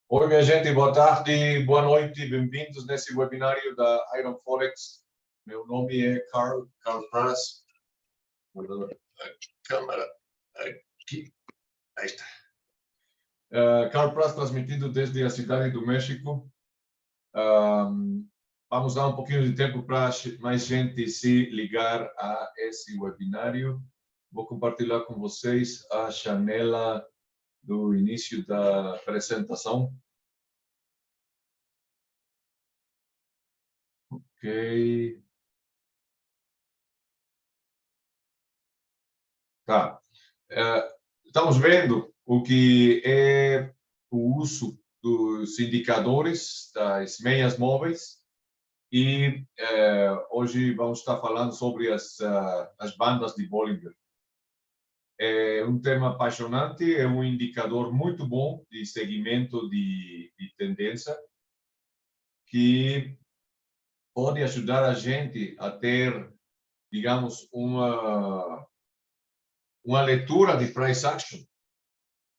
Oi, minha gente, boa tarde, boa noite, bem-vindos nesse webinário da Iron Forex. Meu nome é Carl Praz. A câmera aqui, aí está. Carl Praz, transmitido desde a cidade do México. Vamos dar um pouquinho de tempo para mais gente se ligar a esse webinário. Vou compartilhar com vocês a janela do início da apresentação. Ok. Tá. Estamos vendo o que é o uso dos indicadores das meias móveis e hoje vamos estar falando sobre as bandas de Bollinger. É um tema apaixonante, é um indicador muito bom de segmento de tendência que pode ajudar a gente a ter, digamos, uma leitura de price action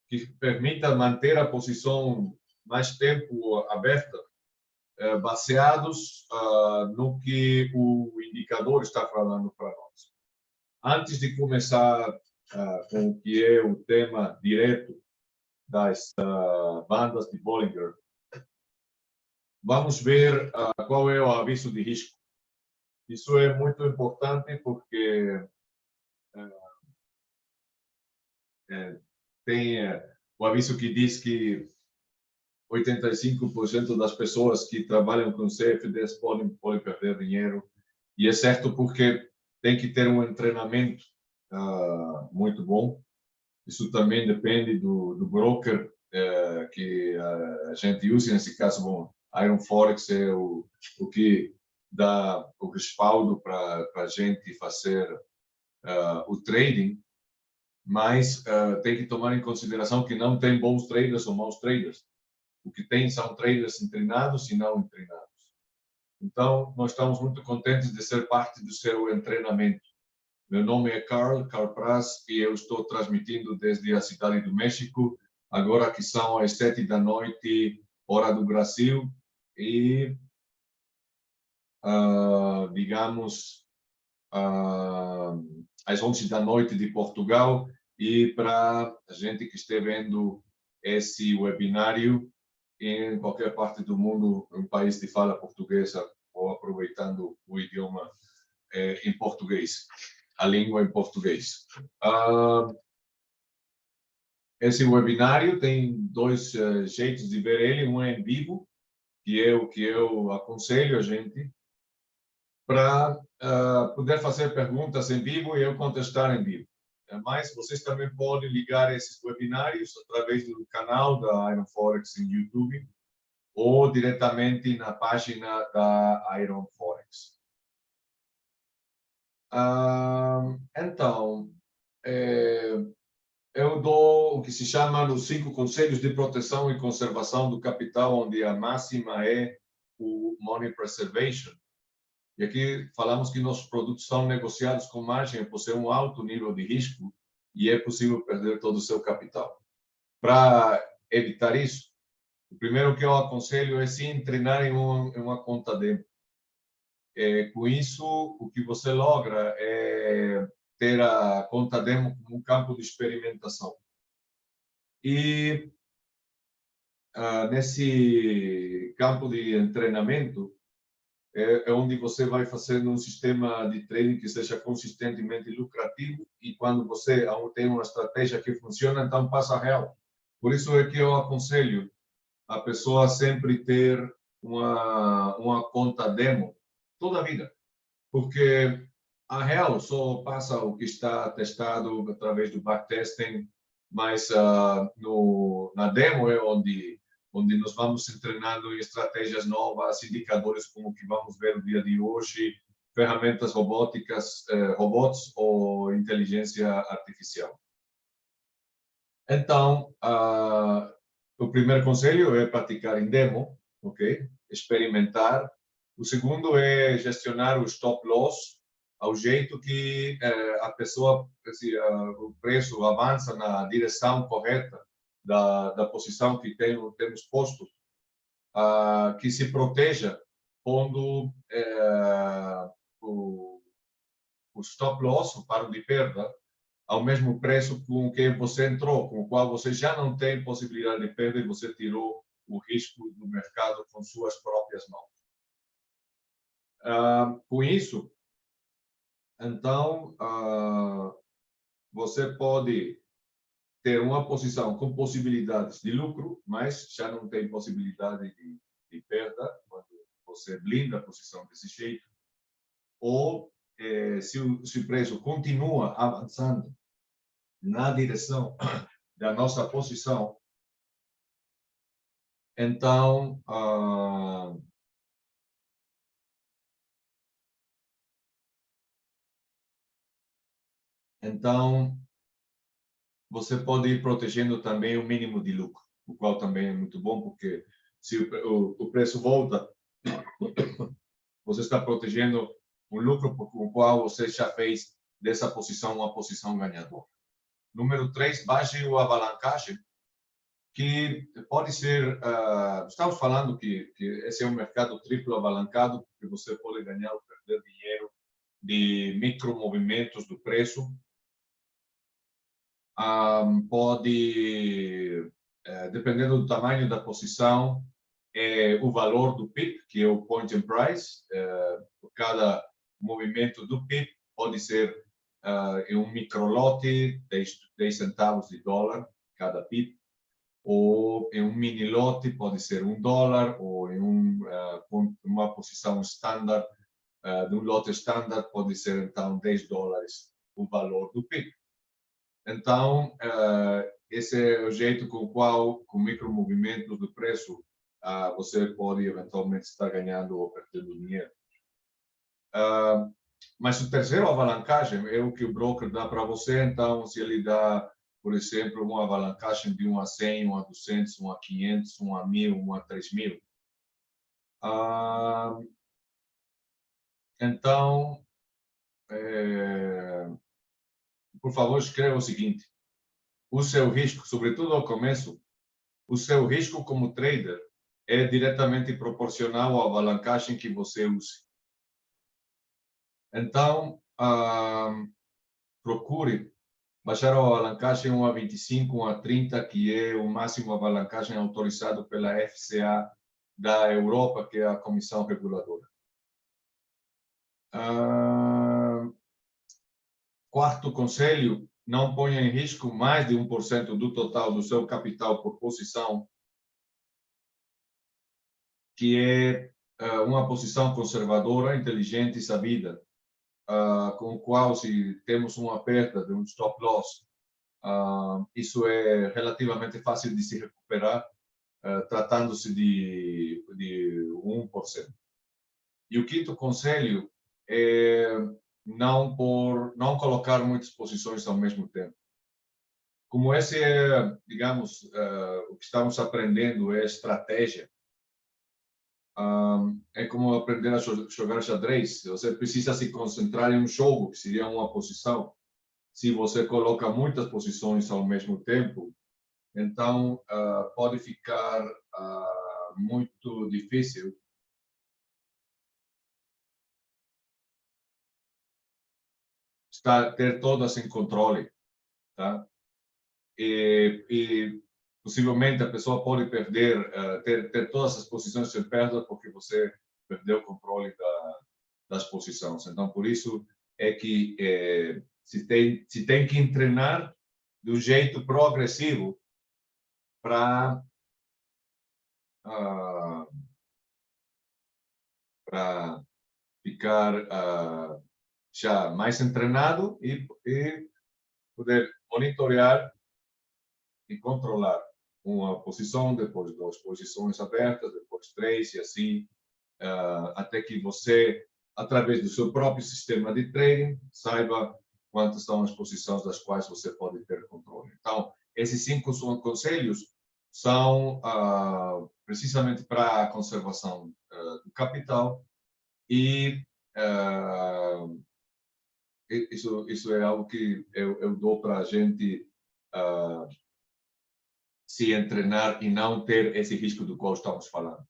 que permita manter a posição mais tempo aberta, baseados no que o indicador está falando para nós. Antes de começar com o que é o tema direto das bandas de Bollinger, vamos ver qual é o aviso de risco. Isso é muito importante porque tem o aviso que diz que 85% das pessoas que trabalham com CFDs podem perder dinheiro. E é certo porque tem que ter um treinamento muito bom. Isso também depende do broker que a gente usa. Nesse caso, bom, Iron Forex é o que dá o respaldo para a gente fazer o trading. Mas tem que tomar em consideração que não tem bons traders ou maus traders. O que tem são traders treinados e não treinados. Então, nós estamos muito contentes de ser parte do seu treinamento. Meu nome é Carl Praz e eu estou transmitindo desde a cidade do México, agora que são as 7 da noite, hora do Brasil, e, digamos, às 11 da noite de Portugal. E para a gente que estiver vendo esse webinário, em qualquer parte do mundo, um país de fala portuguesa, ou aproveitando o idioma em português, a língua em português. Esse webinário tem dois jeitos de ver ele. Um é em vivo, que é o que eu aconselho a gente, para poder fazer perguntas em vivo e eu contestar em vivo. Mas vocês também podem ligar esses webinários através do canal da Iron Forex em YouTube, ou diretamente na página da Iron Forex. Então, eu dou o que se chama os 5 conselhos de proteção e conservação do capital, onde a máxima é o Money Preservation. E aqui falamos que nossos produtos são negociados com margem, possuem um alto nível de risco e é possível perder todo o seu capital. Para evitar isso, o primeiro que eu aconselho é sim treinar em uma conta demo. Com isso, o que você logra é ter a conta demo como um campo de experimentação. E nesse campo de treinamento é onde você vai fazendo um sistema de trading que seja consistentemente lucrativo, e quando você tem uma estratégia que funciona, então passa a real. Por isso é que eu aconselho a pessoa sempre ter uma conta demo toda a vida, porque a real só passa o que está testado através do backtesting, mas na demo é onde nós vamos se treinando em estratégias novas, indicadores como o que vamos ver no dia de hoje, ferramentas robóticas, robots ou inteligência artificial. Então, o primeiro conselho é praticar em demo, ok? Experimentar. O segundo é gestionar o stop loss ao jeito que a pessoa, o preço avança na direção correta da posição que temos posto, que se proteja pondo o stop loss, o paro de perda, ao mesmo preço com que você entrou, com o qual você já não tem possibilidade de perda e você tirou o risco do mercado com suas próprias mãos. Com isso, então, você pode ter uma posição com possibilidades de lucro, mas já não tem possibilidade de perda quando você blinda a posição desse jeito. Ou, se o preço continua avançando na direção da nossa posição, então, você pode ir protegendo também o mínimo de lucro, o qual também é muito bom, porque se o preço volta, você está protegendo um lucro com o qual você já fez dessa posição uma posição ganhadora. Número 3, baixe o alavancagem, que pode ser, estamos falando que esse é um mercado triplo alavancado, porque você pode ganhar ou perder dinheiro de micromovimentos do preço. Pode, dependendo do tamanho da posição, o valor do PIP, que é o Point in Price, por cada movimento do PIP, pode ser em um microlote, 10 centavos de dólar cada PIP, ou em um mini lote, pode ser $1, ou em uma posição standard, de um lote standard, pode ser então $10 o valor do PIP. Então, esse é o jeito com o qual, com micromovimentos do preço, você pode eventualmente estar ganhando ou perdendo dinheiro. Mas o terceiro alavancagem é o que o broker dá para você. Então, se ele dá, por exemplo, uma alavancagem de 1 a 100, 1 a 200, 1 a 500, 1 a 1000, 1 a 3000. Então, por favor, escreva o seguinte: o seu risco, sobretudo ao começo, o seu risco como trader é diretamente proporcional à alavancagem que você use. Então, procure baixar a alavancagem 1 a 25, 1 a 30, que é o máximo alavancagem autorizado pela FCA da Europa, que é a Comissão Reguladora. Quarto conselho: não ponha em risco mais de 1% do total do seu capital por posição, que é uma posição conservadora, inteligente e sabida, com o qual, se temos uma perda de um stop loss, isso é relativamente fácil de se recuperar, tratando-se de 1%. E o quinto conselho é não colocar muitas posições ao mesmo tempo. Como esse é, digamos, o que estamos aprendendo é estratégia, é como aprender a jogar xadrez. Você precisa se concentrar em um jogo, que seria uma posição. Se você coloca muitas posições ao mesmo tempo, então pode ficar muito difícil ter todas em controle, tá? E possivelmente a pessoa pode perder, ter todas as posições em perda porque você perdeu o controle das posições. Então, por isso é que se tem que treinar de um jeito progressivo para ficar já mais treinado e poder monitorar e controlar uma posição, depois duas posições abertas, depois três e assim, até que você, através do seu próprio sistema de trading, saiba quantas são as posições das quais você pode ter controle. Então, esses 5 conselhos são precisamente para a conservação do capital e isso é algo que eu dou para a gente se treinar e não ter esse risco do qual estamos falando.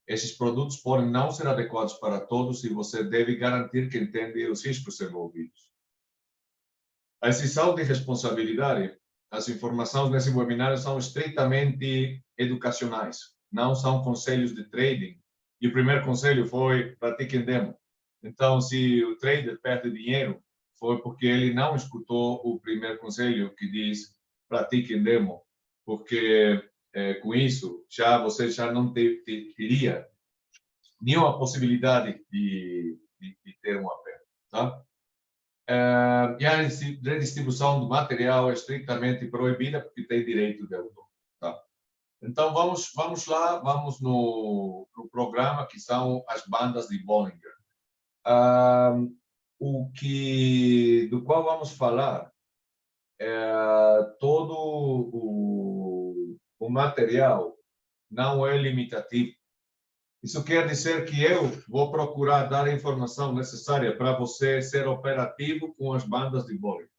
Esses produtos podem não ser adequados para todos e você deve garantir que entende os riscos envolvidos. A exceção de responsabilidade, as informações nesse webinar são estritamente educacionais, não são conselhos de trading. E o primeiro conselho foi: pratiquem demo. Então, se o trader perde dinheiro, foi porque ele não escutou o primeiro conselho que diz: pratiquem demo, porque com isso você já não teria nenhuma possibilidade de ter uma perda, tá? E a redistribuição do material é estritamente proibida porque tem direito de autor, tá? Então vamos lá, vamos no programa que são as bandas de Bollinger. Do qual vamos falar todo o material não é limitativo. Isso quer dizer que eu vou procurar dar a informação necessária para você ser operativo com as bandas de Bollinger.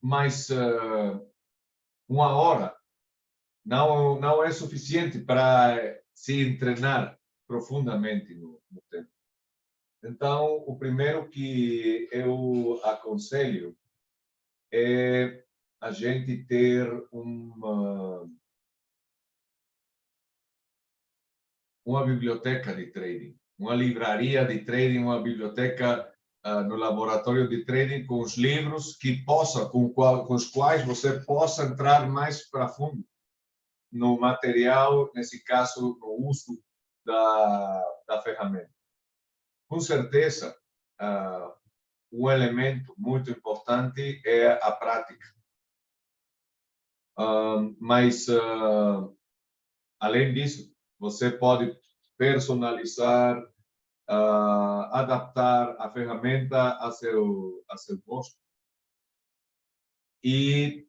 Mas uma hora não é suficiente para se treinar profundamente no tempo. Então, o primeiro que eu aconselho é a gente ter uma biblioteca de trading, uma livraria de trading, uma biblioteca no laboratório de trading com os livros com os quais você possa entrar mais para fundo no material, nesse caso, no uso da ferramenta. Com certeza, um elemento muito importante é a prática. Mas, além disso, você pode personalizar, adaptar a ferramenta a seu gosto. E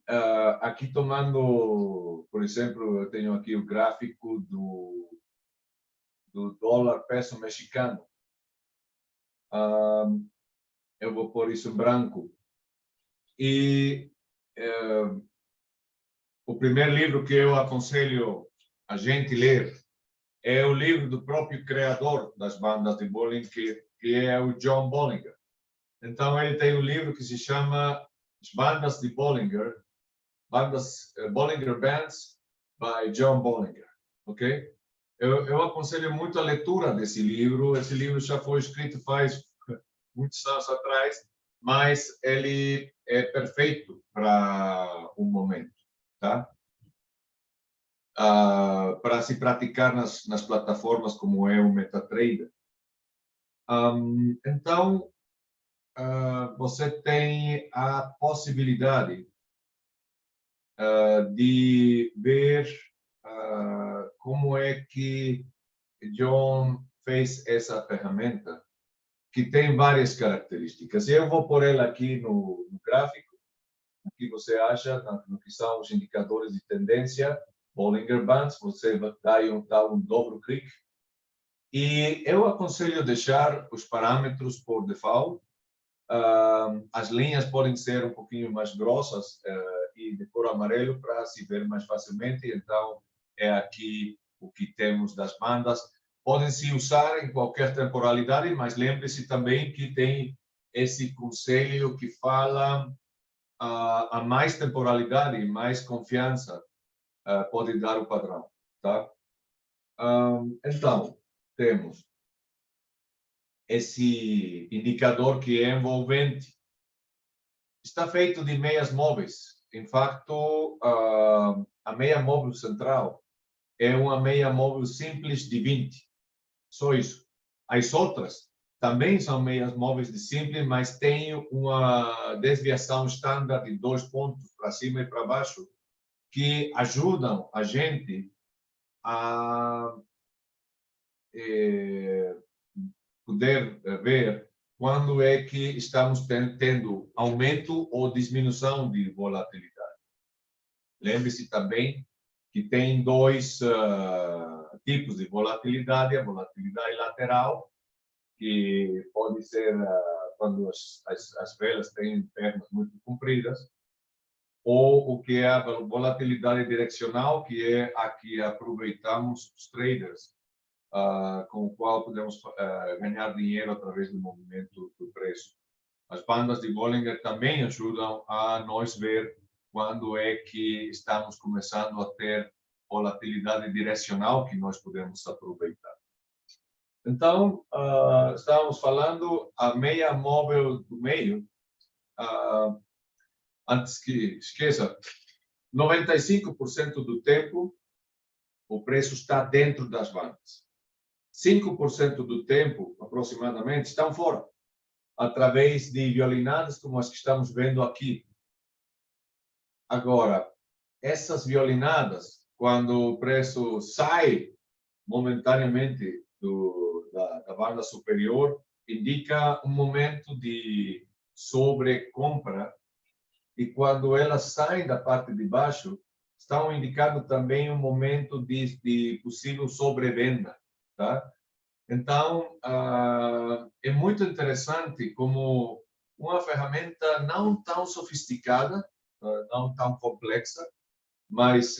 aqui tomando, por exemplo, eu tenho aqui o gráfico do dólar peso mexicano. Eu vou pôr isso em branco. E o primeiro livro que eu aconselho a gente ler é o livro do próprio criador das bandas de Bollinger, que é o John Bollinger. Então, ele tem um livro que se chama As Bandas de Bollinger, Bollinger Bands, by John Bollinger. Ok? Eu aconselho muito a leitura desse livro. Esse livro já foi escrito faz muitos anos atrás, mas ele é perfeito para o momento, tá? Para se praticar nas plataformas como é o MetaTrader. Então, você tem a possibilidade de ver como é que John fez essa ferramenta, que tem várias características. Eu vou pôr ela aqui no gráfico. Aqui você acha no que são os indicadores de tendência, Bollinger Bands, você dá um dobro clique. E eu aconselho deixar os parâmetros por default. As linhas podem ser um pouquinho mais grossas e de cor amarelo para se ver mais facilmente. Então, é aqui o que temos das bandas. Podem se usar em qualquer temporalidade, mas lembre-se também que tem esse conselho que fala a mais temporalidade, mais confiança pode dar o padrão, tá? Então, temos esse indicador que é envolvente. Está feito de meias móveis. Em fato, a meia móvel central é uma meia móvel simples de 20. Só isso. As outras também são meias móveis de simples, mas tem uma desviação estándar de 2 pontos para cima e para baixo, que ajudam a gente a poder ver quando é que estamos tendo aumento ou diminuição de volatilidade. Lembre-se também que tem dois tipos de volatilidade: a volatilidade lateral, que pode ser quando as velas têm pernas muito compridas, ou o que é a volatilidade direcional, que é a que aproveitamos os traders, com o qual podemos ganhar dinheiro através do movimento do preço. As bandas de Bollinger também ajudam a nós ver quando é que estamos começando a ter volatilidade direcional que nós podemos aproveitar. Então, estávamos falando a meia móvel do meio. Antes que esqueça, 95% do tempo o preço está dentro das bandas. 5% do tempo, aproximadamente, estão fora, através de violinadas como as que estamos vendo aqui. Agora, essas violinadas, quando o preço sai momentaneamente da banda superior, indica um momento de sobrecompra, e quando elas saem da parte de baixo, estão indicando também um momento de possível sobrevenda, tá? Então, é muito interessante como uma ferramenta não tão sofisticada, não tão complexa, mas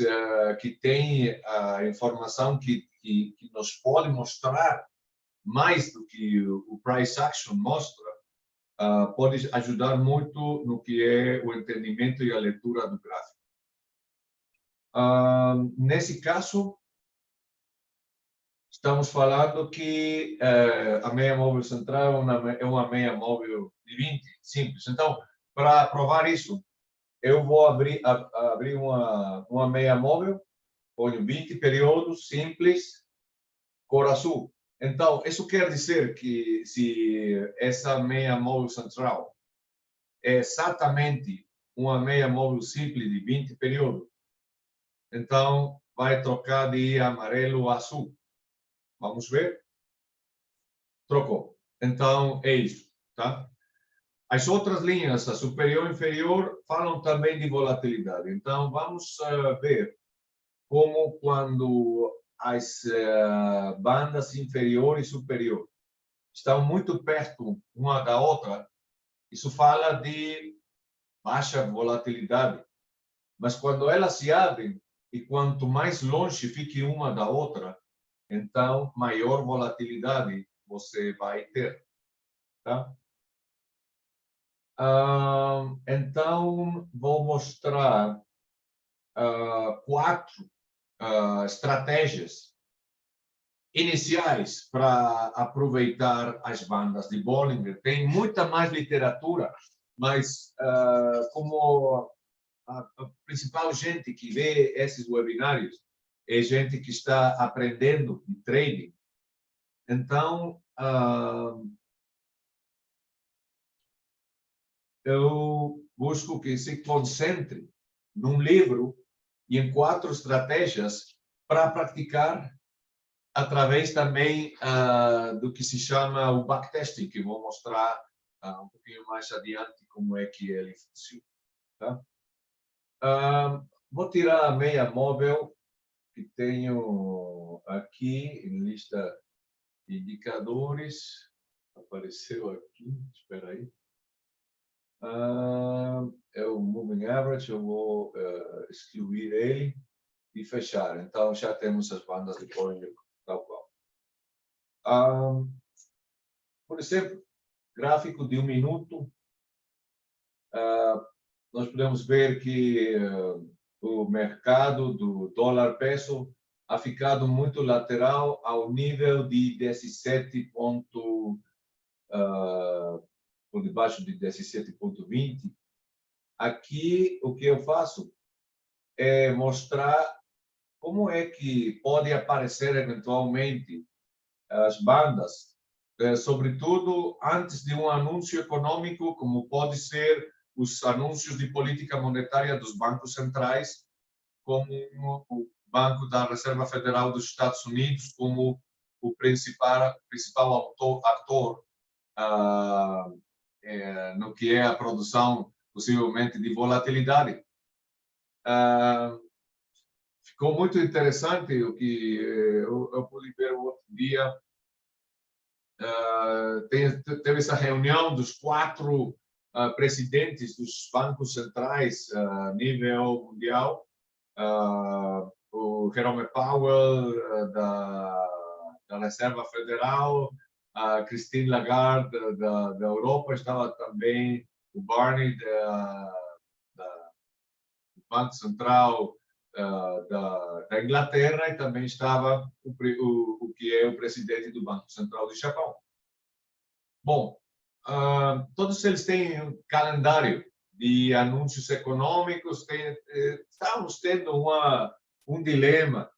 que tem a informação que nos pode mostrar mais do que o price action mostra, pode ajudar muito no que é o entendimento e a leitura do gráfico. Nesse caso, estamos falando que a meia móvel central é uma meia móvel de 20, simples. Então, para provar isso, eu vou abrir uma meia móvel, ponho 20 períodos, simples, cor azul. Então, isso quer dizer que se essa meia móvel central é exatamente uma meia móvel simples de 20 períodos, então vai trocar de amarelo a azul. Vamos ver? Trocou. Então, é isso, tá? As outras linhas, a superior e inferior, falam também de volatilidade. Então, vamos ver como quando as bandas inferior e superior estão muito perto uma da outra, isso fala de baixa volatilidade. Mas quando elas se abrem e quanto mais longe fique uma da outra, então maior volatilidade você vai ter, tá? Então, vou mostrar 4 estratégias iniciais para aproveitar as bandas de Bollinger. Tem muita mais literatura, mas como a principal gente que vê esses webinários é gente que está aprendendo de trading, então eu busco que se concentre num livro e em 4 estratégias para praticar através também do que se chama o backtesting, que vou mostrar um pouquinho mais adiante como é que ele funciona. Tá? Vou tirar a meia móvel que tenho aqui em lista de indicadores. Apareceu aqui, espera aí. É o Moving Average, eu vou excluir ele e fechar. Então, já temos as bandas de Bollinger tal qual. Por exemplo, gráfico de 1 minuto, nós podemos ver que o mercado do dólar-peso ha ficado muito lateral ao nível de 17 ponto, por debaixo de 17,20. Aqui, o que eu faço é mostrar como é que pode aparecer eventualmente as bandas, sobretudo antes de um anúncio econômico, como pode ser os anúncios de política monetária dos bancos centrais, como o Banco da Reserva Federal dos Estados Unidos, como o principal ator no que é a produção, possivelmente, de volatilidade. Ficou muito interessante o que eu pude ver outro dia. teve essa reunião dos 4 presidentes dos bancos centrais a nível mundial, o Jerome Powell da Reserva Federal, a Christine Lagarde da Europa, estava também o Barney do Banco Central da Inglaterra, e também estava o que é o presidente do Banco Central do Japão. Bom, todos eles têm um calendário de anúncios econômicos. Estamos tendo um dilema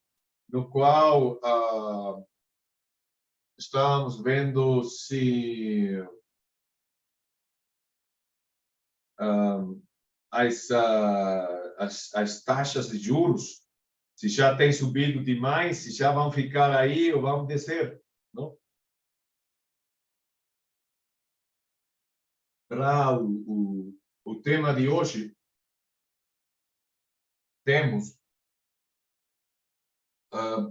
no qual estamos vendo se as taxas de juros, se já têm subido demais, se já vão ficar aí ou vão descer, não? Para o tema de hoje, temos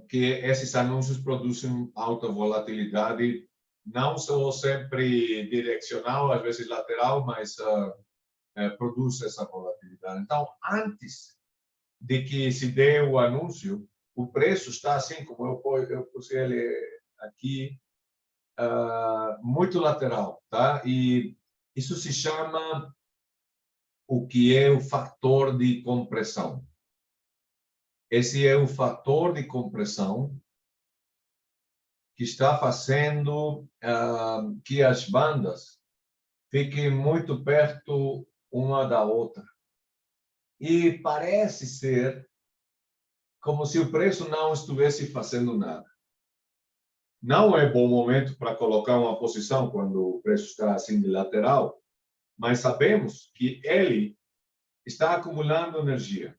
que esses anúncios produzem alta volatilidade, não só sempre direcional, às vezes lateral, mas produz essa volatilidade. Então, antes de que se dê o anúncio, o preço está assim, como eu pus ele aqui, muito lateral, tá? E isso se chama o que é o fator de compressão. Esse é o fator de compressão que está fazendo que as bandas fiquem muito perto uma da outra. E parece ser como se o preço não estivesse fazendo nada. Não é bom momento para colocar uma posição quando o preço está assim de lateral, mas sabemos que ele está acumulando energia.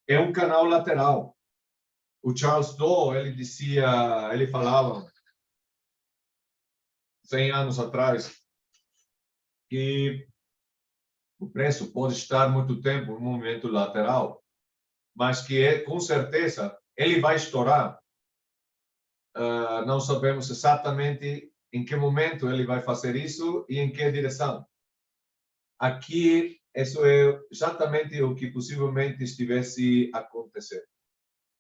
É um canal lateral. O Charles Dow, ele falava 100 anos atrás que o preço pode estar muito tempo em um movimento lateral, mas que com certeza ele vai estourar. Não sabemos exatamente em que momento ele vai fazer isso e em que direção. Aqui, isso é exatamente o que possivelmente estivesse acontecendo.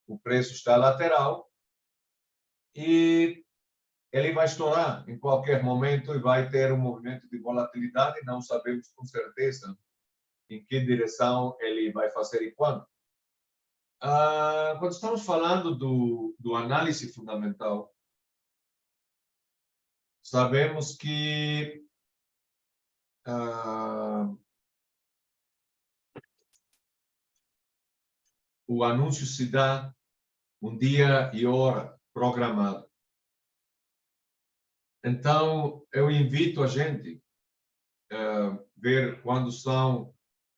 O preço está lateral e ele vai estourar em qualquer momento e vai ter um movimento de volatilidade. Não sabemos com certeza em que direção ele vai fazer e quando. Quando estamos falando do análise fundamental, sabemos que o anúncio se dá um dia e hora programado. Então, eu invito a gente a ver quando são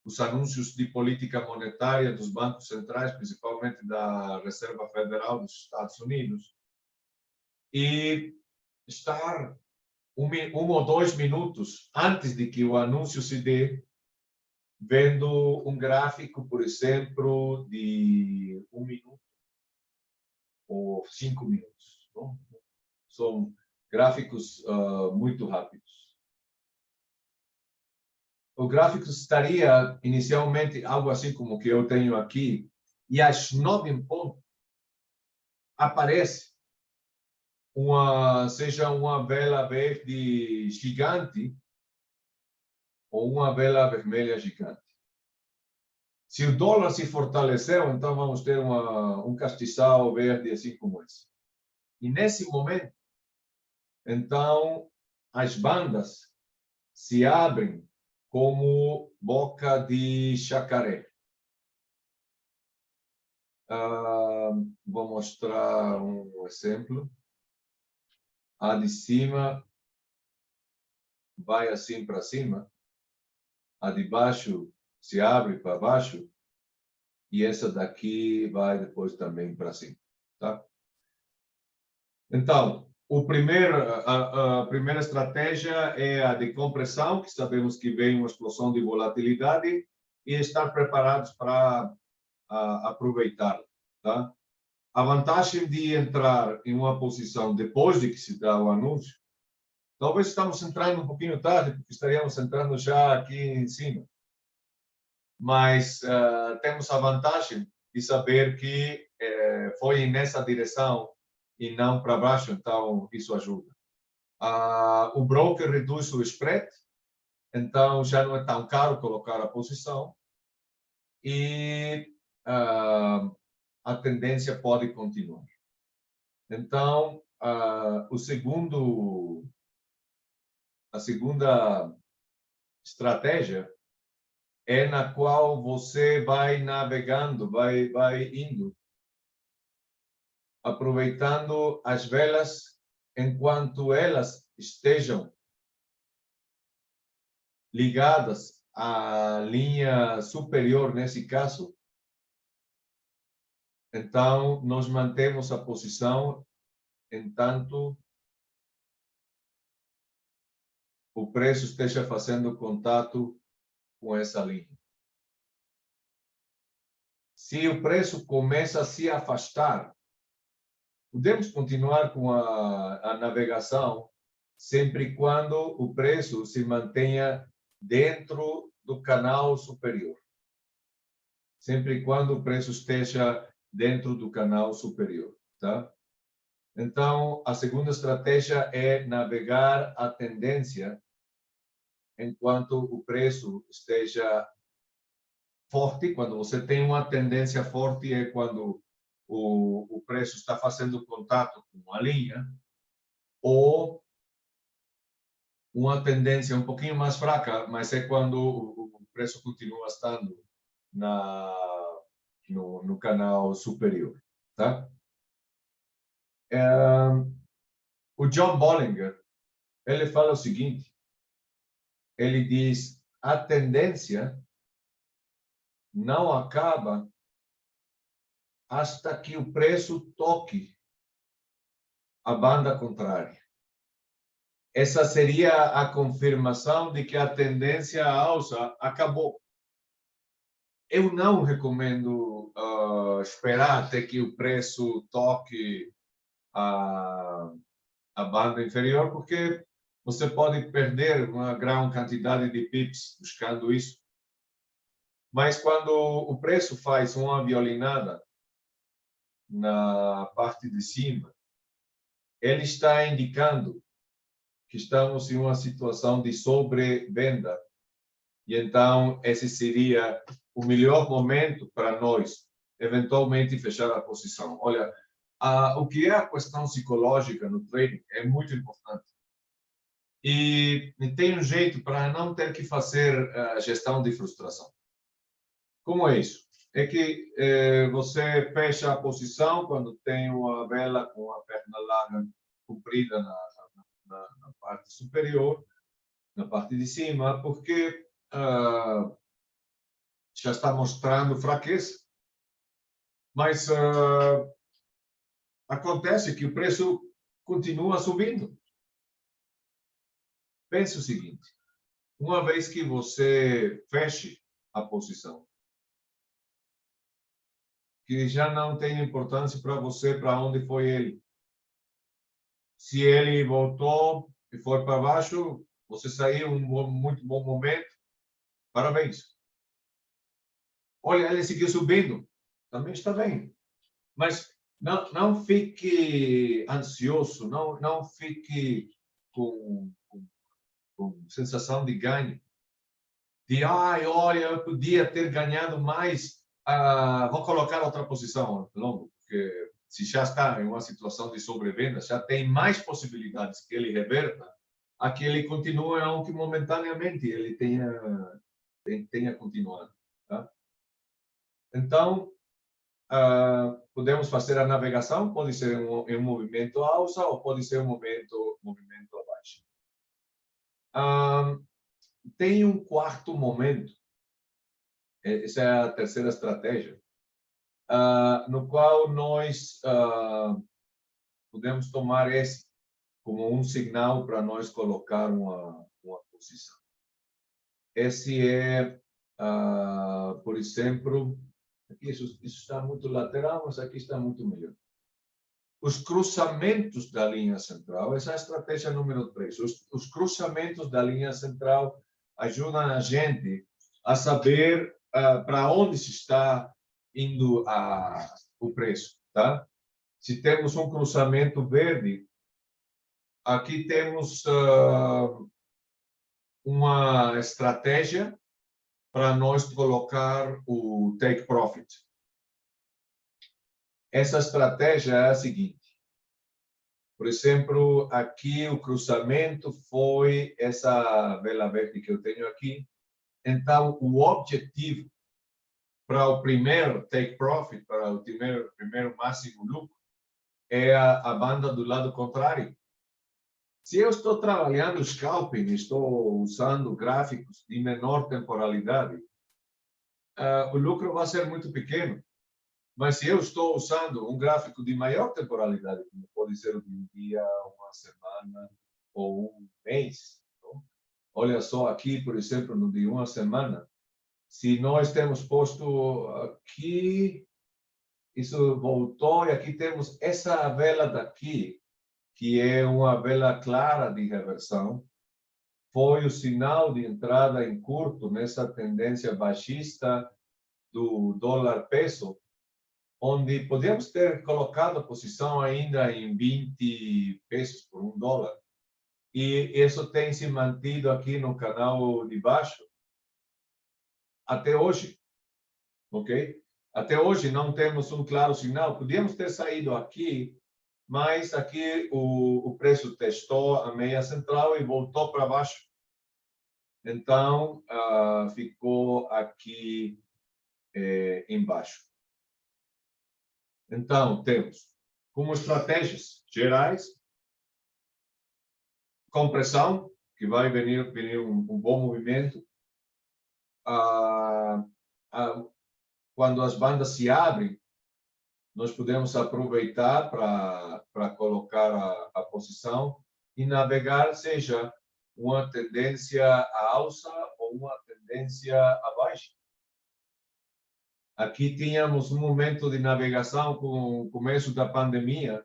os anúncios de política monetária dos bancos centrais, principalmente da Reserva Federal dos Estados Unidos, e estar um ou 2 minutos antes de que o anúncio se dê, vendo um gráfico, por exemplo, de 1 minuto ou 5 minutos. Não? São gráficos muito rápidos. O gráfico estaria inicialmente algo assim como o que eu tenho aqui, e às 9 em ponto aparece seja uma vela verde gigante ou uma vela vermelha gigante. Se o dólar se fortaleceu, então vamos ter um castiçal verde assim como esse. E nesse momento, então, as bandas se abrem como boca de jacaré. Vou mostrar um exemplo. A de cima vai assim para cima, a de baixo se abre para baixo e essa daqui vai depois também para cima, tá? Então, a primeira estratégia é a de compressão, que sabemos que vem uma explosão de volatilidade, e estar preparados para aproveitar, tá? A vantagem de entrar em uma posição depois de que se dá o anúncio Talvez estamos entrando um pouquinho tarde, porque estaríamos entrando já aqui em cima. Mas temos a vantagem de saber que foi nessa direção e não para baixo, então isso ajuda. O broker reduz o spread, então já não é tão caro colocar a posição e a tendência pode continuar. Então, a segunda estratégia é na qual você vai navegando, vai indo, aproveitando as velas enquanto elas estejam ligadas à linha superior, nesse caso. Então, nós mantemos a posição enquanto o preço esteja fazendo contato com essa linha. Se o preço começa a se afastar, podemos continuar com a navegação sempre e quando o preço se mantenha dentro do canal superior. Sempre e quando o preço esteja dentro do canal superior, tá? Então, a segunda estratégia é navegar a tendência enquanto o preço esteja forte. Quando você tem uma tendência forte é quando o preço está fazendo contato com a linha, ou uma tendência um pouquinho mais fraca, mas é quando o preço continua estando no canal superior, tá? O John Bollinger, ele fala o seguinte, ele diz, a tendência não acaba hasta que o preço toque a banda contrária. Essa seria a confirmação de que a tendência à alça acabou. Eu não recomendo esperar até que o preço toque a banda inferior, porque você pode perder uma grande quantidade de pips buscando isso. Mas quando o preço faz uma violinada na parte de cima, ele está indicando que estamos em uma situação de sobrevenda. E então, esse seria o melhor momento para nós, eventualmente, fechar a posição. Olha, o que é a questão psicológica no trading é muito importante. E tem um jeito para não ter que fazer a gestão de frustração. Como é isso? É que você fecha a posição quando tem uma vela com a perna larga comprida na parte superior, na parte de cima, porque já está mostrando fraqueza. Mas acontece que o preço continua subindo. Pense o seguinte, uma vez que você feche a posição, que já não tem importância para você para onde foi ele. Se ele voltou e foi para baixo, você saiu um muito bom momento, parabéns. Olha, ele seguiu subindo, também está bem. Mas não fique ansioso, não fique com sensação de ganho. De, olha, eu podia ter ganhado mais, vou colocar outra posição longo, porque se já está em uma situação de sobrevenda, já tem mais possibilidades que ele reverta a que ele continue, aunque momentaneamente ele tenha continuado. Tá? Então, podemos fazer a navegação, pode ser um movimento alça ou pode ser um movimento abaixo. Tem um quarto momento, essa é a terceira estratégia, no qual nós podemos tomar esse como um sinal para nós colocar uma posição. Esse é, por exemplo, aqui isso está muito lateral, mas aqui está muito melhor. os cruzamentos da linha central, essa é a estratégia número 3. Os cruzamentos da linha central ajudam a gente a saber para onde se está indo o preço, tá? Se temos um cruzamento verde, aqui temos uma estratégia para nós colocar o take profit. Essa estratégia é a seguinte. Por exemplo, aqui o cruzamento foi essa vela verde que eu tenho aqui. Então, o objetivo para o primeiro take profit, para o primeiro máximo lucro, é a banda do lado contrário. Se eu estou trabalhando scalping, estou usando gráficos de menor temporalidade, o lucro vai ser muito pequeno. Mas se eu estou usando um gráfico de maior temporalidade, como pode ser de um dia, uma semana ou um mês, não? Olha só aqui, por exemplo, no de uma semana, se nós temos posto aqui, isso voltou e aqui temos essa vela daqui, que é uma vela clara de reversão, foi o sinal de entrada em curto nessa tendência baixista do dólar-peso, onde podíamos ter colocado a posição ainda em 20 pesos por $1. E isso tem se mantido aqui no canal de baixo até hoje, ok? Até hoje não temos um claro sinal. Podíamos ter saído aqui, mas aqui o preço testou a meia central e voltou para baixo. Então, ficou aqui embaixo. Então, temos como estratégias gerais, compressão, que vai vir um bom movimento. Quando as bandas se abrem, nós podemos aproveitar para colocar a posição e navegar, seja uma tendência à alça ou uma tendência à baixa. Aqui tínhamos um momento de navegação com o começo da pandemia.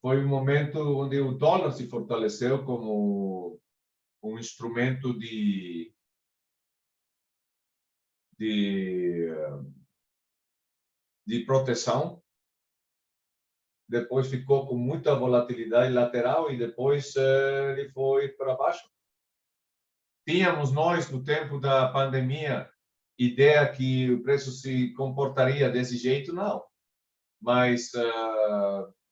Foi um momento onde o dólar se fortaleceu como um instrumento de proteção. Depois ficou com muita volatilidade lateral e depois ele foi para baixo. Tínhamos nós, no tempo da pandemia, ideia que o preço se comportaria desse jeito? Não. Mas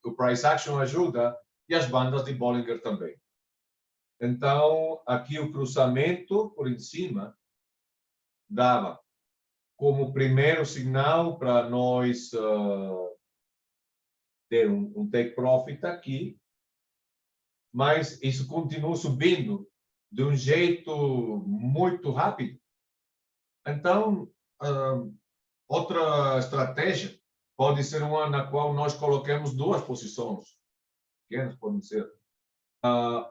o price action ajuda e as bandas de Bollinger também. Então, aqui o cruzamento por em cima dava como primeiro sinal para nós ter um take profit aqui, mas isso continua subindo de um jeito muito rápido. Então, outra estratégia pode ser uma na qual nós coloquemos duas posições, pequenas podem ser.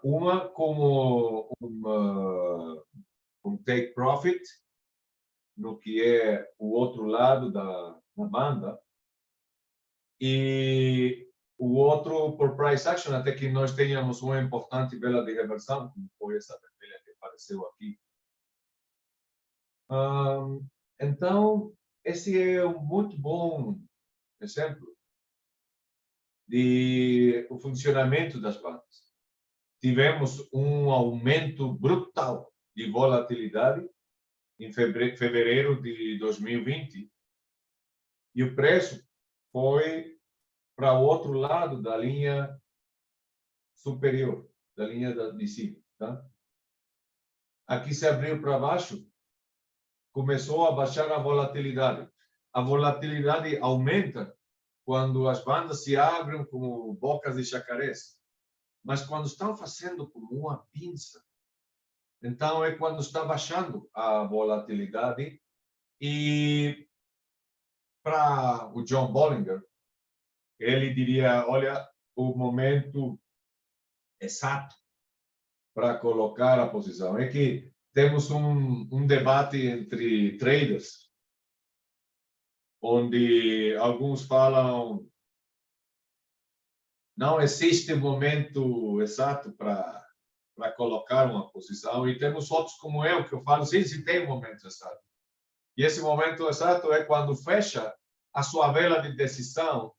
Uma como um take profit, no que é o outro lado da banda, e o outro por price action, até que nós tenhamos uma importante vela de reversão, como foi essa vermelha que apareceu aqui. Então, esse é um muito bom exemplo de o funcionamento das bandas. Tivemos um aumento brutal de volatilidade em fevereiro de 2020 e o preço foi para o outro lado da linha superior, da linha de cima. Tá? Aqui se abriu para baixo, começou a baixar a volatilidade. A volatilidade aumenta quando as bandas se abrem como bocas de jacarés. Mas quando estão fazendo como uma pinça, então é quando está baixando a volatilidade. E para o John Bollinger, ele diria, olha, o momento exato para colocar a posição. É que temos um debate entre traders, onde alguns falam não existe momento exato para colocar uma posição, e temos outros como eu, que eu falo, sim, sim, tem um momento exato. E esse momento exato é quando fecha a sua vela de decisão,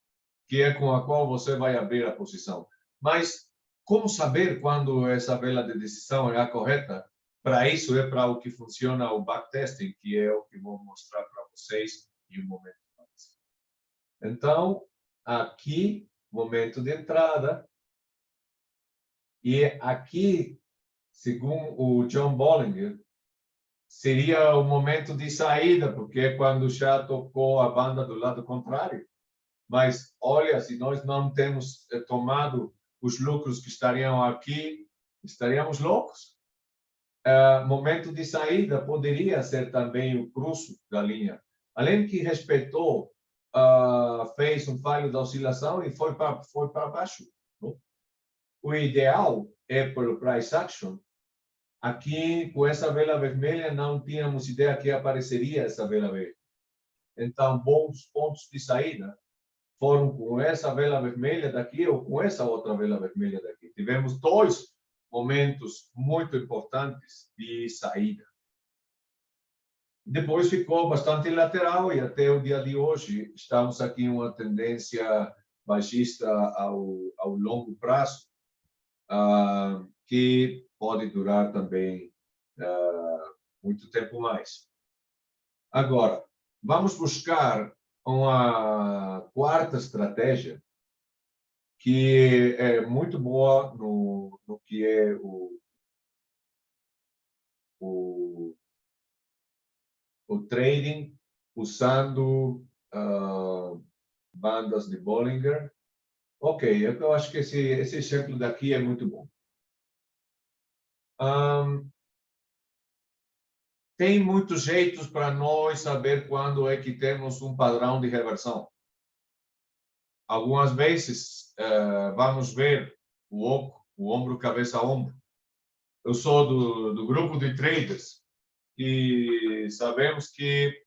que é com a qual você vai abrir a posição. Mas como saber quando essa vela de decisão é a correta? Para isso é para o que funciona o backtesting, que é o que vou mostrar para vocês em um momento mais. Então, aqui, momento de entrada, e aqui, segundo o John Bollinger, seria o momento de saída, porque é quando já tocou a banda do lado contrário. Mas, olha, se nós não temos tomado os lucros que estariam aqui, estaríamos loucos. Momento de saída poderia ser também o cruzo da linha. Além que respeitou, fez um falho da oscilação e foi para baixo. Não? O ideal é pelo price action. Aqui, com essa vela vermelha, não tínhamos ideia que apareceria essa vela verde. Então, bons pontos de saída foram com essa vela vermelha daqui ou com essa outra vela vermelha daqui. Tivemos dois momentos muito importantes de saída. Depois ficou bastante lateral e até o dia de hoje estamos aqui em uma tendência baixista ao longo prazo, que pode durar também muito tempo mais. Agora, vamos buscar uma quarta estratégia que é muito boa no que é o trading, usando bandas de Bollinger. Ok, eu acho que esse exemplo daqui é muito bom. Tem muitos jeitos para nós saber quando é que temos um padrão de reversão. Algumas vezes vamos ver o oco, o ombro, cabeça, ombro. Eu sou do grupo de traders e sabemos que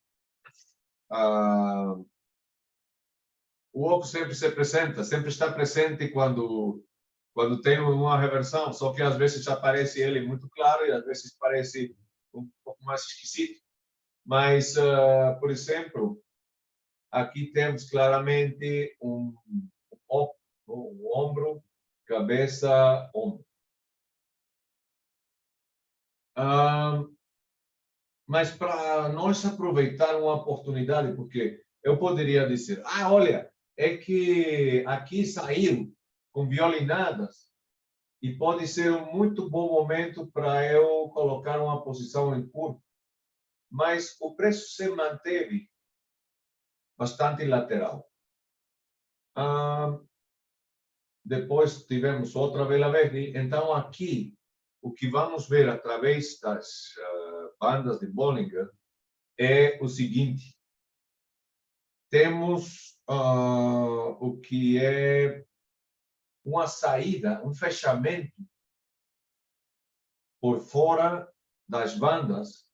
o oco sempre se apresenta, sempre está presente quando tem uma reversão, só que às vezes aparece ele muito claro e às vezes parece um pouco mais esquisito. Mas, por exemplo, aqui temos claramente um ombro, cabeça, ombro. Mas para nós aproveitar uma oportunidade, porque eu poderia dizer, olha, é que aqui saiu com violinadas e pode ser um muito bom momento para eu colocar uma posição em curto. Mas o preço se manteve bastante lateral. Depois tivemos outra vela verde. Então, aqui, o que vamos ver através das bandas de Bollinger é o seguinte. Temos o que é uma saída, um fechamento por fora das bandas,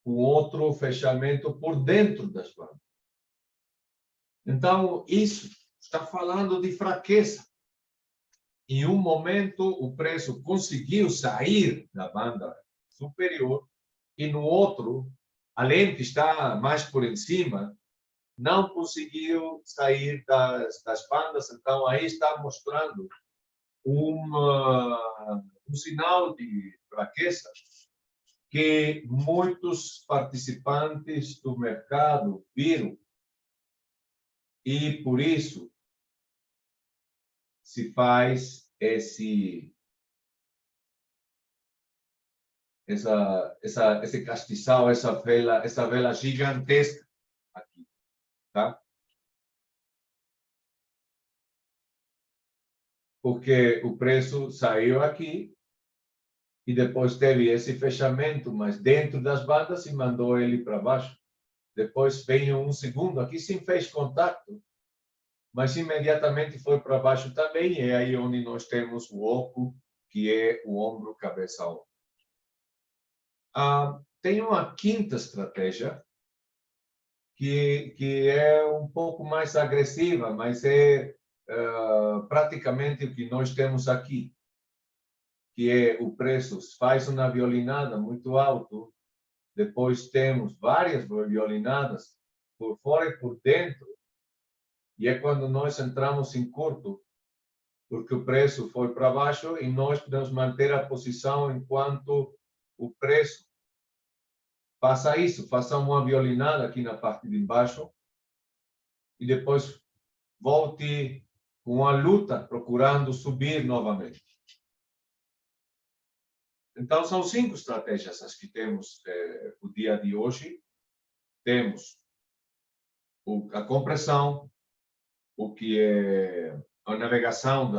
com outro fechamento por dentro das bandas. Então, isso está falando de fraqueza. Em um momento, o preço conseguiu sair da banda superior e no outro, além de estar mais por em cima, não conseguiu sair das bandas. Então, aí está mostrando um sinal de fraqueza que muitos participantes do mercado viram. E, por isso, se faz esse castiçal, essa vela gigantesca aqui, tá? Porque o preço saiu aqui e depois teve esse fechamento, mas dentro das bandas e mandou ele para baixo. Depois veio um segundo, aqui sim fez contato, mas imediatamente foi para baixo também, e é aí onde nós temos o oco, que é o ombro, cabeça, ombro. Tem uma quinta estratégia, que é um pouco mais agressiva, mas é praticamente o que nós temos aqui, que é o preço. Faz uma violinada muito alto, depois temos várias violinadas por fora e por dentro, e é quando nós entramos em curto, porque o preço foi para baixo e nós podemos manter a posição enquanto o preço faça isso, faça uma violinada aqui na parte de baixo e depois volte com a luta procurando subir novamente. Então, são 5 estratégias as que temos o dia de hoje. Temos a compressão, o que é a navegação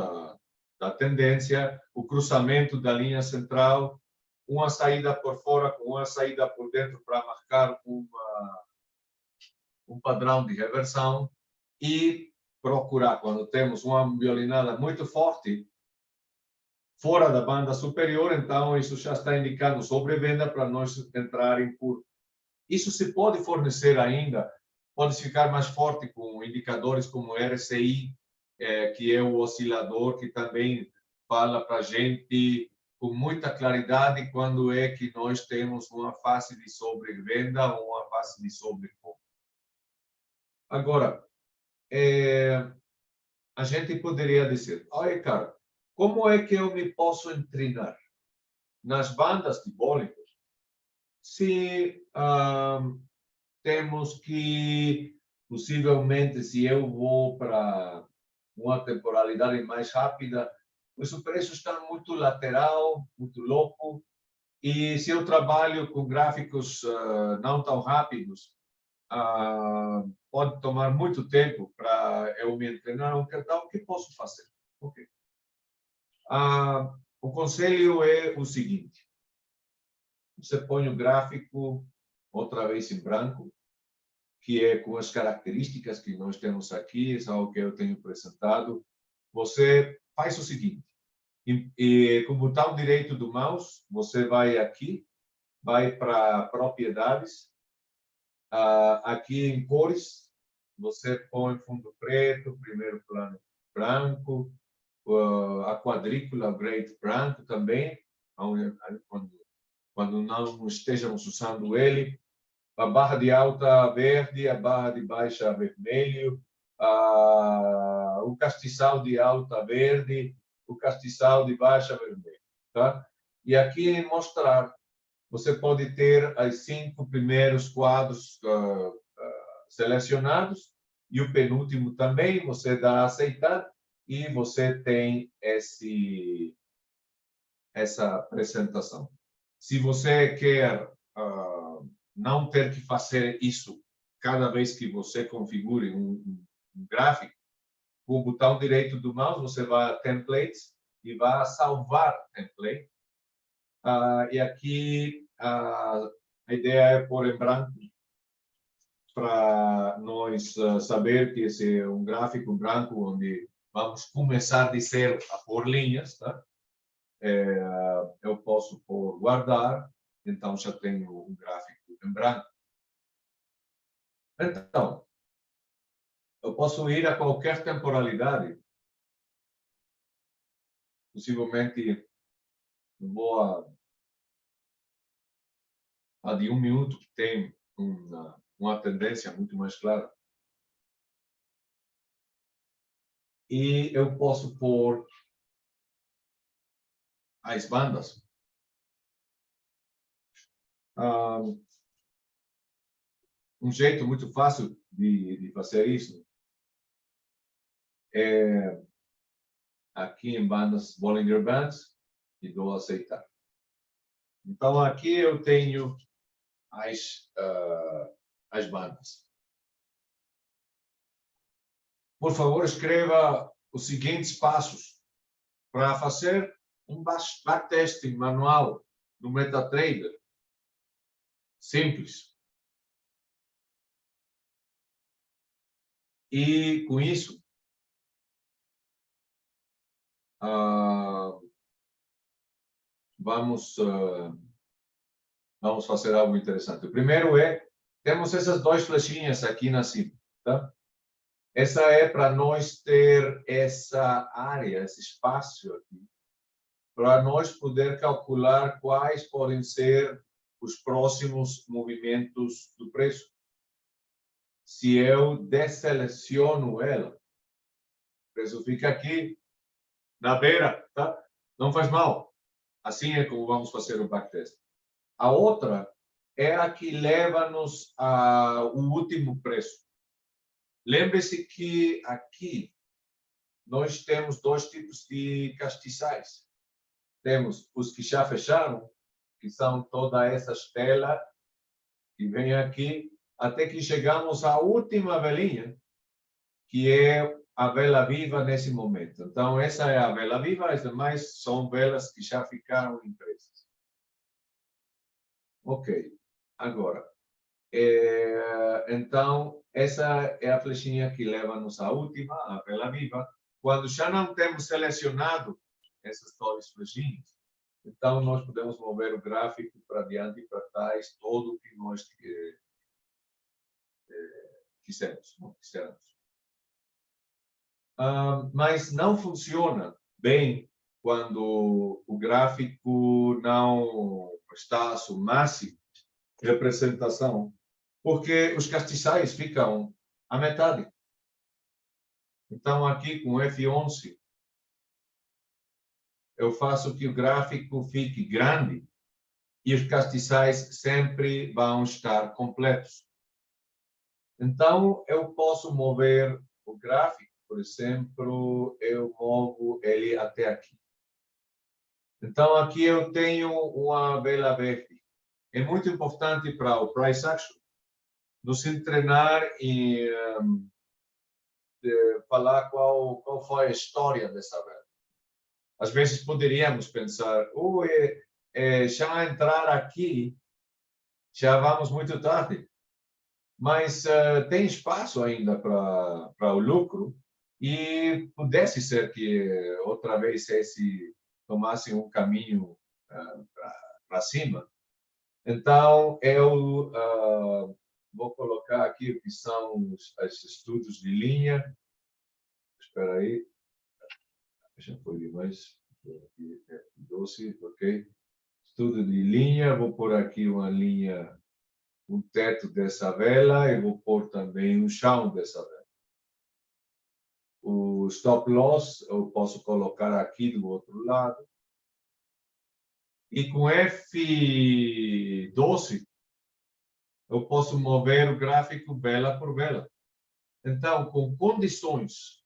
da tendência, o cruzamento da linha central, uma saída por fora com uma saída por dentro para marcar um padrão de reversão e procurar, quando temos uma violinada muito forte, fora da banda superior, então isso já está indicando sobrevenda para nós entrar em curto. Isso se pode fornecer ainda, pode ficar mais forte com indicadores como RSI, que é o oscilador que também fala para a gente com muita claridade quando é que nós temos uma fase de sobrevenda ou uma fase de sobrecompra. Agora, a gente poderia dizer, olha, cara, como é que eu me posso treinar nas bandas de Bollinger se temos que, possivelmente, se eu vou para uma temporalidade mais rápida, pois o preço está muito lateral, muito louco, e se eu trabalho com gráficos não tão rápidos, pode tomar muito tempo para eu me treinar. Então, o que posso fazer? Okay. O conselho é o seguinte: você põe o gráfico outra vez em branco, que é com as características que nós temos aqui, é algo que eu tenho apresentado. Você faz o seguinte: com o botão direito do mouse, você vai aqui, vai para propriedades, aqui em cores, você põe fundo preto, primeiro plano branco, a quadrícula grade branco também, quando não estejamos usando ele, a barra de alta verde, a barra de baixa vermelho, o castiçal de alta verde, o castiçal de baixa vermelho, tá? E aqui mostrar, você pode ter os 5 primeiros quadros selecionados e o penúltimo também, você dá a aceitar e você tem essa apresentação. Se você quer não ter que fazer isso cada vez que você configure um gráfico, com o botão direito do mouse, você vai a Templates e vai a salvar template. E aqui a ideia é pôr em branco para nós saber que esse é um gráfico branco onde vamos começar de zero a pôr linhas, tá? Eu posso pôr guardar, então já tenho um gráfico em branco. Então, eu posso ir a qualquer temporalidade. Possivelmente, vou a de 1 minuto, que tem uma tendência muito mais clara. E eu posso pôr as bandas. Um jeito muito fácil de fazer isso é aqui em bandas, Bollinger Bands, e dou a aceitar. Então, aqui eu tenho as bandas. Por favor, escreva os seguintes passos para fazer um backtesting manual no MetaTrader. Simples. E, com isso, vamos fazer algo interessante. O primeiro temos essas 2 flechinhas aqui na cima, tá? Essa é para nós ter essa área, esse espaço aqui, para nós poder calcular quais podem ser os próximos movimentos do preço. Se eu desseleciono ela, o preço fica aqui na beira, tá? Não faz mal. Assim é como vamos fazer o backtest. A outra é a que leva-nos ao último preço. Lembre-se que aqui nós temos dois tipos de castiçais. Temos os que já fecharam, que são toda essa estela que vem aqui, até que chegamos à última velinha, que é a vela viva nesse momento. Então, essa é a vela viva, as demais são velas que já ficaram impressas. Ok. Agora, então, essa é a flechinha que leva-nos à última, a vela viva. Quando já não temos selecionado essas dois flechinhas, então nós podemos mover o gráfico para diante e para trás, todo o que nós quisermos. Mas não funciona bem quando o gráfico não está a sua máxima representação, porque os castiçais ficam à metade. Então, aqui com F11, eu faço que o gráfico fique grande e os castiçais sempre vão estar completos. Então, eu posso mover o gráfico, por exemplo, eu movo ele até aqui. Então, aqui eu tenho uma vela verde. É muito importante para o price action nos treinar e falar qual foi a história dessa vela. Às vezes poderíamos pensar, já entrar aqui, já vamos muito tarde. Mas tem espaço ainda para o lucro e pudesse ser que outra vez esse tomasse um caminho para cima. Então, eu vou colocar aqui o que são os estudos de linha. Espera aí. Já foi mais. Aqui é 12, ok. Estudo de linha. Vou pôr aqui uma linha, um teto dessa vela e vou pôr também um chão dessa vela. O stop loss eu posso colocar aqui do outro lado. E com F12 eu posso mover o gráfico vela por vela. Então, com condições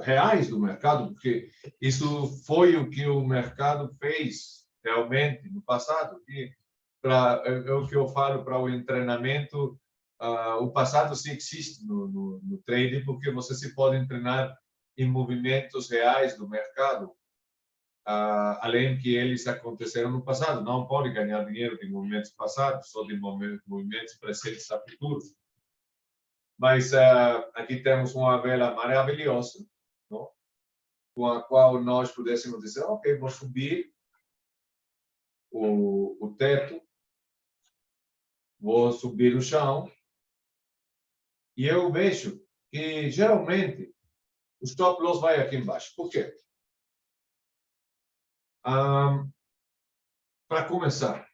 reais do mercado, porque isso foi o que o mercado fez realmente no passado, é o que eu falo para o treinamento. O passado sim existe no trading, porque você se pode treinar em movimentos reais do mercado, além que eles aconteceram no passado. Não pode ganhar dinheiro de movimentos passados, só de movimentos presentes a futuros. Mas aqui temos uma vela maravilhosa, não? Com a qual nós pudéssemos dizer, ok, vou subir o teto, vou subir o chão, e eu vejo que, geralmente, o stop loss vai aqui embaixo. Por quê? Para começar,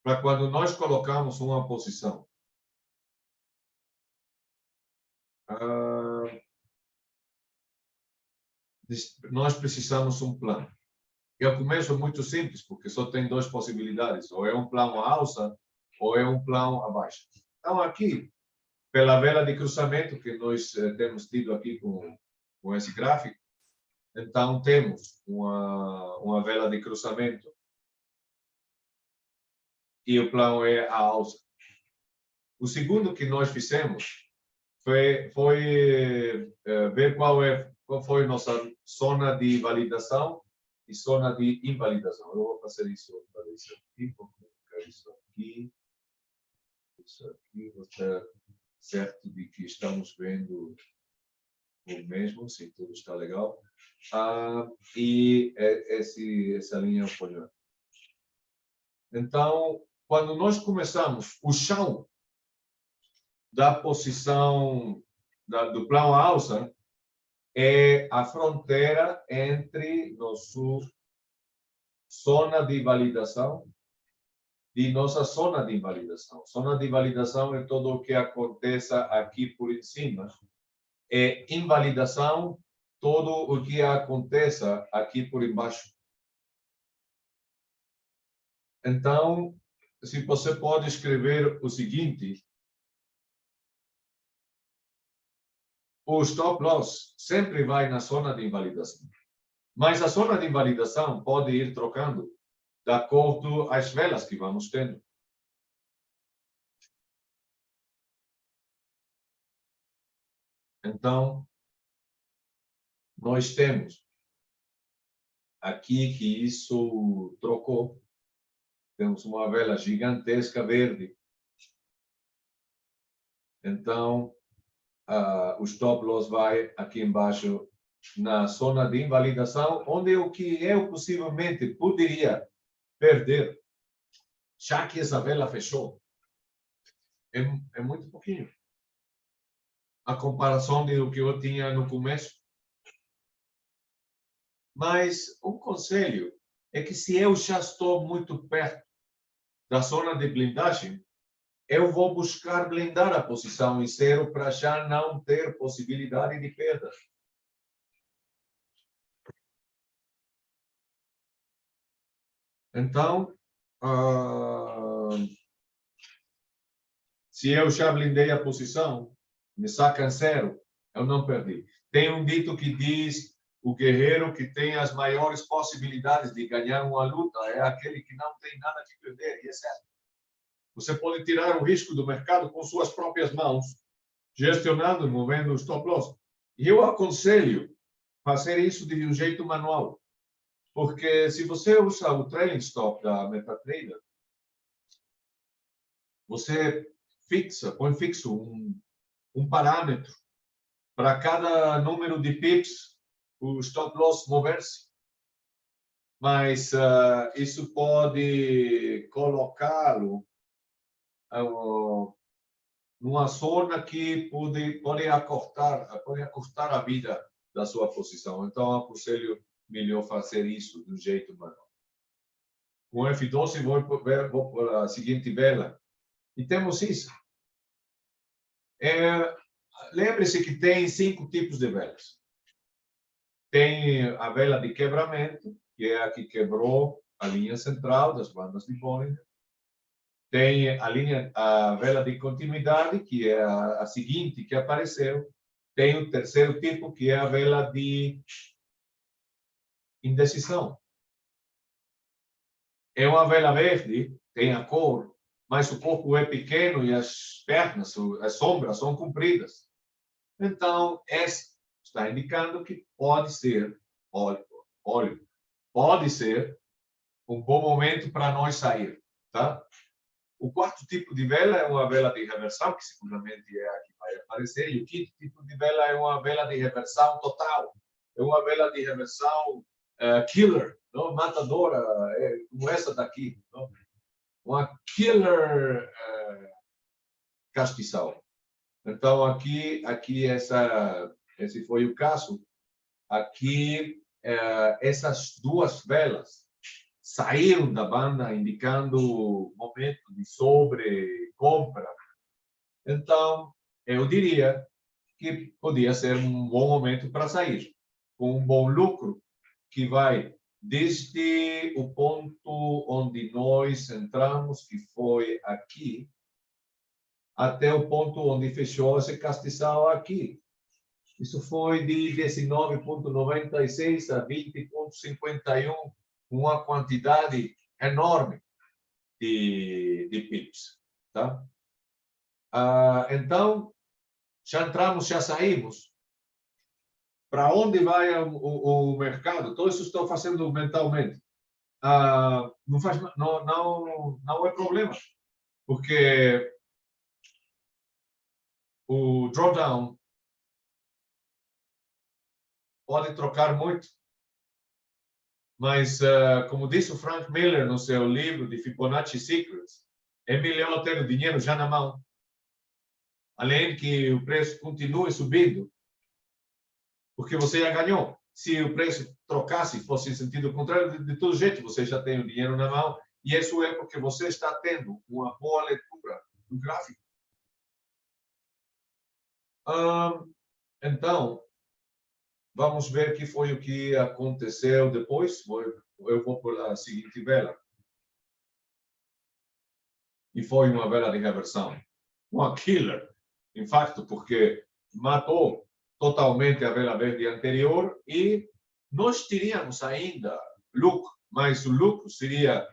para quando nós colocamos uma posição, nós precisamos um plano. E o começo é muito simples, porque só tem duas possibilidades. Ou é um plano alça, ou é um plano abaixo. Então, aqui, pela vela de cruzamento que nós temos tido aqui com esse gráfico, então temos uma vela de cruzamento e o plano é a alça. O segundo que nós fizemos foi ver qual foi nossa zona de validação e zona de invalidação. Eu vou fazer isso aqui, vou colocar isso aqui, vou estar certo de que estamos vendo o mesmo, se tudo está legal. E essa linha eu ponho. Então, quando nós começamos, o chão da posição do plano alça é a fronteira entre nossa zona de validação e nossa zona de invalidação. Zona de validação é tudo o que aconteça aqui por cima. É invalidação, todo o que aconteça aqui por embaixo. Então, se você pode escrever o seguinte: o stop loss sempre vai na zona de invalidação. Mas a zona de invalidação pode ir trocando de acordo às velas que vamos tendo. Então, nós temos aqui que isso trocou. Temos uma vela gigantesca verde. Então, o stop loss vai aqui embaixo na zona de invalidação, onde o que eu possivelmente poderia perder, já que essa vela fechou, é muito pouquinho. A comparação do que eu tinha no começo. Mas um conselho é que se eu já estou muito perto da zona de blindagem, eu vou buscar blindar a posição em zero para já não ter possibilidade de perda. Então, se eu já blindei a posição, me saca em zero, eu não perdi. Tem um dito que diz: o guerreiro que tem as maiores possibilidades de ganhar uma luta é aquele que não tem nada que perder. E é certo. Você pode tirar o risco do mercado com suas próprias mãos, gestionando e movendo o stop loss. E eu aconselho fazer isso de um jeito manual. Porque se você usa o trailing stop da MetaTrader, você põe fixo um parâmetro para cada número de pips o stop loss mover-se. Mas isso pode colocá-lo numa zona que pode acostar a vida da sua posição. Então, aconselho melhor fazer isso do jeito manual. Com F12, vou para a seguinte vela. E temos isso. Lembre-se que tem 5 tipos de velas. Tem a vela de quebramento, que é a que quebrou a linha central das bandas de Bollinger. Tem a vela de continuidade, que é a seguinte que apareceu. Tem o terceiro tipo, que é a vela de indecisão. É uma vela verde, tem a cor, mas o corpo é pequeno e as pernas, as sombras são compridas. Então, essa está indicando que pode ser, pode ser um bom momento para nós sair, tá? O quarto tipo de vela é uma vela de reversão, que seguramente é a que vai aparecer, e o quinto tipo de vela é uma vela de reversão total. É uma vela de reversão killer, não? Matadora, como essa daqui. Não? Uma killer castiçal. Então, aqui esse foi o caso. Aqui, essas duas velas saíram da banda, indicando momento de sobrecompra. Então, eu diria que podia ser um bom momento para sair, com um bom lucro, que vai desde o ponto onde nós entramos, que foi aqui, até o ponto onde fechou esse castiçal aqui. Isso foi de 19,96 a 20,51, uma quantidade enorme de pips. Tá? Então, já entramos, já saímos. Para onde vai o mercado? Tudo isso estou fazendo mentalmente. Não é problema, porque o drawdown pode trocar muito. Mas, como disse o Frank Miller no seu livro de Fibonacci Secrets, é melhor ter o dinheiro já na mão além que o preço continue subindo, porque você já ganhou. Se o preço trocasse, fosse em sentido contrário, de todo jeito, você já tem o dinheiro na mão, e isso é porque você está tendo uma boa leitura do gráfico. Então, vamos ver que foi o que aconteceu depois. Eu vou por a seguinte vela. E foi uma vela de reversão. Uma killer, em fato, porque matou totalmente a vela verde anterior e nós teríamos ainda lucro, mas o lucro seria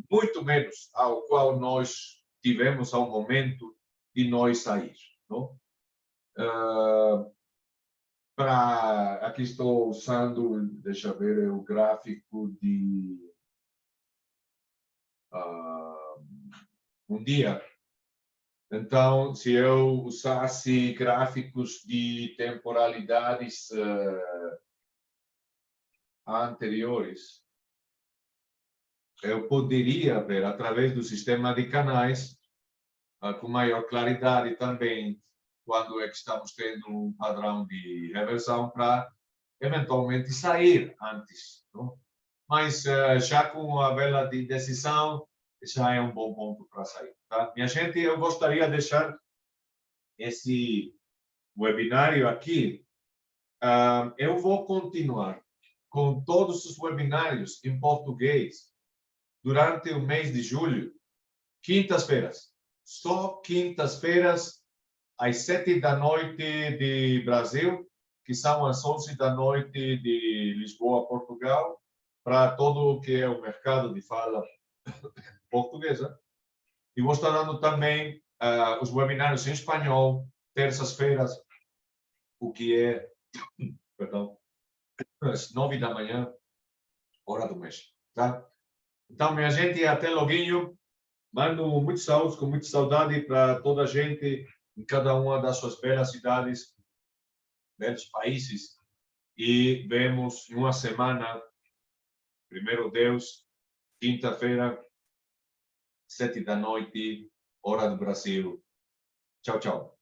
muito menos ao qual nós tivemos ao momento de nós sair. Não? Aqui estou usando, deixa eu ver, o gráfico de um dia. Então, se eu usasse gráficos de temporalidades anteriores, eu poderia ver, através do sistema de canais, com maior claridade também, quando é que estamos tendo um padrão de reversão para, eventualmente, sair antes. Não? Mas, já com a vela de decisão, já é um bom ponto para sair. Tá? Minha gente, eu gostaria de deixar esse webinário aqui. Eu vou continuar com todos os webinários em português durante o mês de julho, quintas-feiras. Só quintas-feiras, às 7 da noite de Brasil, que são as 11 da noite de Lisboa, Portugal, para todo o que é o mercado de fala portuguesa. E vou estar dando também os webinários em espanhol, terças-feiras, o que é, perdão, às 9 da manhã, hora do mês. Tá? Então, minha gente, até loguinho. Mando muitos saúdos, com muita saudade para toda a gente em cada uma das suas belas cidades, belos países. E vemos em uma semana, primeiro Deus, quinta-feira, 7 da noite, hora do Brasil. Tchau, tchau.